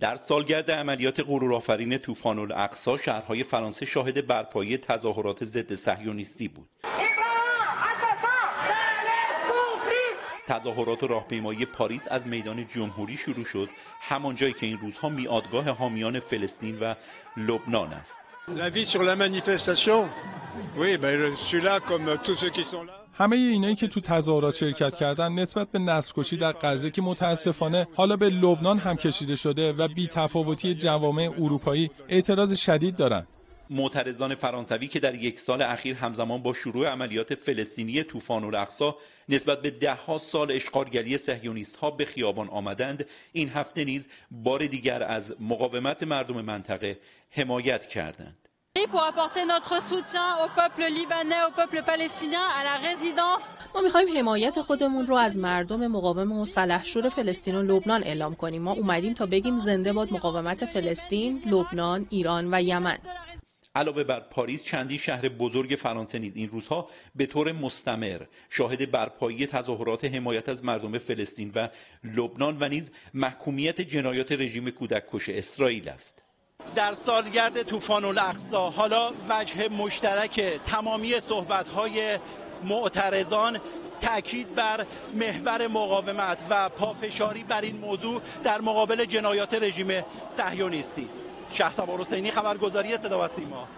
در سالگرد عملیات غرورآفرین طوفان الاقصی شهرهای فرانسه شاهد برپایی تظاهرات ضد صهیونیستی بود. تظاهرات راهپیمایی پاریس از میدان جمهوری شروع شد، همان جایی که این روزها میادگاه حامیان فلسطین و لبنان است. همه اینایی که تو تظاهرات شرکت کردن نسبت به نسل‌کشی در غزه که متاسفانه حالا به لبنان هم کشیده شده و بی‌تفاوتی جوامع اروپایی اعتراض شدید دارند. معترضان فرانسوی که در یک سال اخیر همزمان با شروع عملیات فلسطینی طوفان الاقصی نسبت به ده‌ها سال اشغالگری صهیونیست‌ها به خیابان آمدند، این هفته نیز بار دیگر از مقاومت مردم منطقه حمایت کردند. ما می‌خوایم حمایت خودمون رو از مردم مقاوم مسلح شور فلسطین و لبنان اعلام کنیم. ما اومدیم تا بگیم زنده باد مقاومت فلسطین، لبنان، ایران و یمن. علاوه بر پاریس، چندین شهر بزرگ فرانسه نیز این روزها به طور مستمر شاهد برپایی تظاهرات حمایت از مردم فلسطین و لبنان و نیز محکومیت جنایات رژیم کودککش اسرائیل است. در سالگرد طوفان الاقصی حالا وجه مشترک تمامی صحبت‌های معترضان تأکید بر محور مقاومت و پافشاری بر این موضوع در مقابل جنایات رژیم صهیونیستی است. شهرسوار حسینی، خبرگزاری صدا و سیما،